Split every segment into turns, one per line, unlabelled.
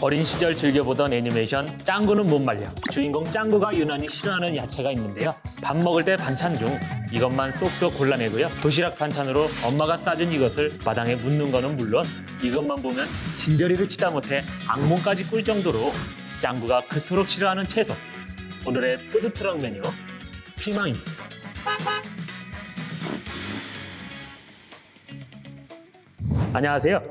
어린 시절 즐겨보던 애니메이션 짱구는 못 말려. 주인공 짱구가 유난히 싫어하는 야채가 있는데요. 밥 먹을 때 반찬 중 이것만 쏙쏙 골라내고요. 도시락 반찬으로 엄마가 싸준 이것을 마당에 묻는 거는 물론 이것만 보면 진저리를 치다 못해 악몽까지 꿀 정도로 짱구가 그토록 싫어하는 채소. 오늘의 푸드트럭 메뉴 피망입니다. 안녕하세요.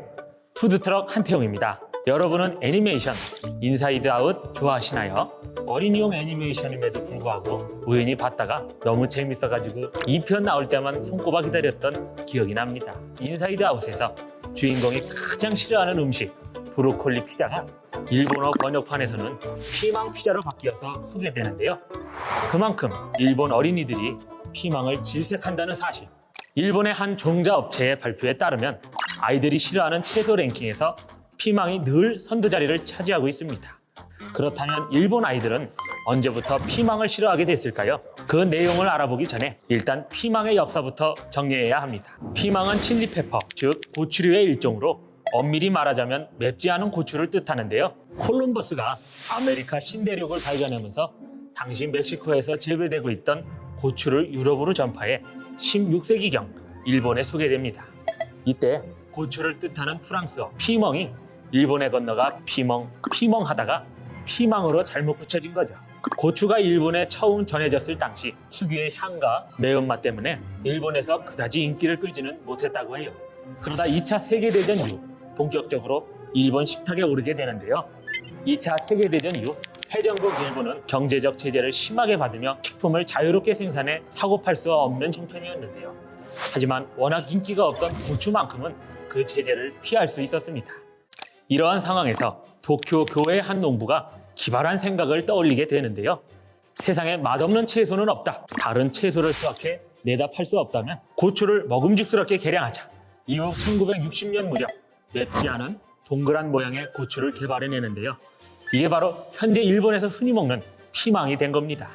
푸드트럭 한태용입니다. 여러분은 애니메이션 인사이드 아웃 좋아하시나요? 어린이용 애니메이션임에도 불구하고 우연히 봤다가 너무 재밌어가지고 2편 나올 때만 손꼽아 기다렸던 기억이 납니다. 인사이드 아웃에서 주인공이 가장 싫어하는 음식 브로콜리 피자가 일본어 번역판에서는 피망 피자로 바뀌어서 소개되는데요. 그만큼 일본 어린이들이 피망을 질색한다는 사실. 일본의 한 종자업체의 발표에 따르면 아이들이 싫어하는 채소 랭킹에서 피망이 늘 선두 자리를 차지하고 있습니다. 그렇다면 일본 아이들은 언제부터 피망을 싫어하게 됐을까요? 그 내용을 알아보기 전에 일단 피망의 역사부터 정리해야 합니다. 피망은 칠리페퍼, 즉 고추류의 일종으로 엄밀히 말하자면 맵지 않은 고추를 뜻하는데요. 콜럼버스가 아메리카 신대륙을 발견하면서 당시 멕시코에서 재배되고 있던 고추를 유럽으로 전파해 16세기경 일본에 소개됩니다. 이때 고추를 뜻하는 프랑스어 피멍이 일본에 건너가 피멍하다가 피망으로 잘못 붙여진 거죠. 고추가 일본에 처음 전해졌을 당시 특유의 향과 매운맛 때문에 일본에서 그다지 인기를 끌지는 못했다고 해요. 그러다 2차 세계대전 이후 본격적으로 일본 식탁에 오르게 되는데요. 2차 세계대전 이후 패전국 일본은 경제적 제재를 심하게 받으며 식품을 자유롭게 생산해 사고 팔 수 없는 형편이었는데요. 하지만 워낙 인기가 없던 고추만큼은 그 제재를 피할 수 있었습니다. 이러한 상황에서 도쿄 교회의 한 농부가 기발한 생각을 떠올리게 되는데요. 세상에 맛없는 채소는 없다. 다른 채소를 수확해 내다 팔 수 없다면 고추를 먹음직스럽게 개량하자. 이후 1960년 무렵 맵지 않은 동그란 모양의 고추를 개발해내는데요. 이게 바로 현재 일본에서 흔히 먹는 피망이 된 겁니다.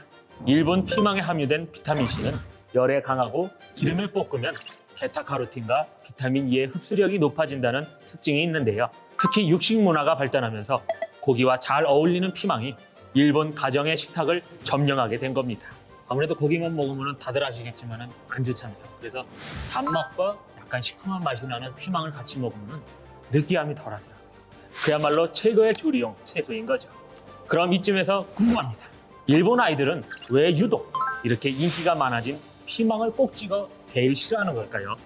일본 피망에 함유된 비타민C는 열에 강하고 기름에 볶으면 베타카로틴과 비타민 E의 흡수력이 높아진다는 특징이 있는데요. 특히 육식 문화가 발전하면서 고기와 잘 어울리는 피망이 일본 가정의 식탁을 점령하게 된 겁니다. 아무래도 고기만 먹으면 다들 아시겠지만 안 좋잖아요. 그래서 단맛과 약간 시큼한 맛이 나는 피망을 같이 먹으면 느끼함이 덜하더라고요. 그야말로 최고의 조리용 채소인 거죠. 그럼 이쯤에서 궁금합니다. 일본 아이들은 왜 유독 이렇게 인기가 많아진 피망을 꼭 찍어 제일 싫어하는 걸까요?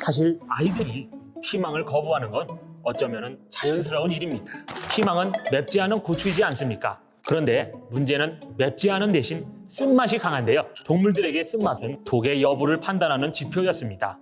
사실 아이들이 피망을 거부하는 건 어쩌면 자연스러운 일입니다. 피망은 맵지 않은 고추이지 않습니까? 그런데 문제는 맵지 않은 대신 쓴맛이 강한데요. 동물들에게 쓴맛은 독의 여부를 판단하는 지표였습니다.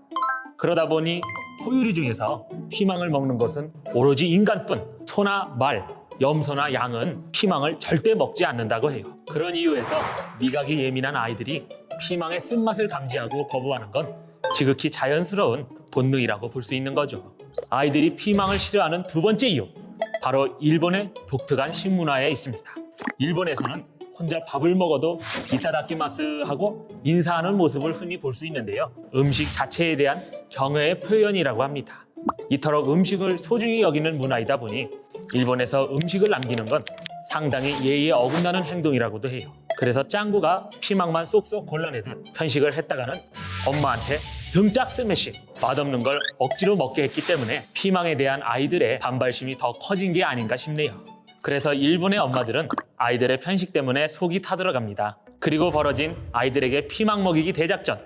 그러다 보니 포유류 중에서 피망을 먹는 것은 오로지 인간뿐, 소나 말, 염소나 양은 피망을 절대 먹지 않는다고 해요. 그런 이유에서 미각이 예민한 아이들이 피망의 쓴맛을 감지하고 거부하는 건 지극히 자연스러운 본능이라고 볼 수 있는 거죠. 아이들이 피망을 싫어하는 두 번째 이유, 바로 일본의 독특한 식문화에 있습니다. 일본에서는 혼자 밥을 먹어도 이타다키마스 하고 인사하는 모습을 흔히 볼 수 있는데요. 음식 자체에 대한 경외의 표현이라고 합니다. 이토록 음식을 소중히 여기는 문화이다 보니 일본에서 음식을 남기는 건 상당히 예의에 어긋나는 행동이라고도 해요. 그래서 짱구가 피망만 쏙쏙 골라내듯 편식을 했다가는 엄마한테 등짝 스매싱, 맛없는 걸 억지로 먹게 했기 때문에 피망에 대한 아이들의 반발심이 더 커진 게 아닌가 싶네요. 그래서 일본의 엄마들은 아이들의 편식 때문에 속이 타들어갑니다. 그리고 벌어진 아이들에게 피망 먹이기 대작전.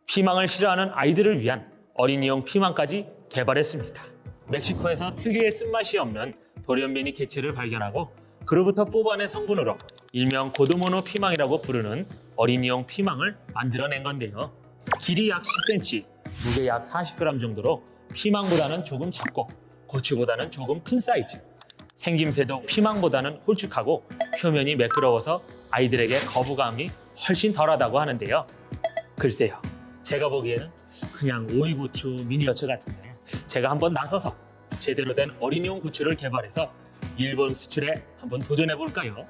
피망을 싫어하는 아이들을 위한 어린이용 피망까지 개발했습니다. 멕시코에서 특유의 쓴맛이 없는 돌연변이 개체를 발견하고 그로부터 뽑아낸 성분으로 일명 고도모노 피망이라고 부르는 어린이용 피망을 만들어낸 건데요. 길이 약 10cm, 무게 약 40g 정도로 피망보다는 조금 작고 고추보다는 조금 큰 사이즈. 생김새도 피망보다는 홀쭉하고 표면이 매끄러워서 아이들에게 거부감이 훨씬 덜하다고 하는데요. 글쎄요, 제가 보기에는 그냥 오이고추 미니어처 같은데 제가 한번 나서서 제대로 된 어린이용 고추를 개발해서 일본 수출에 한번 도전해 볼까요?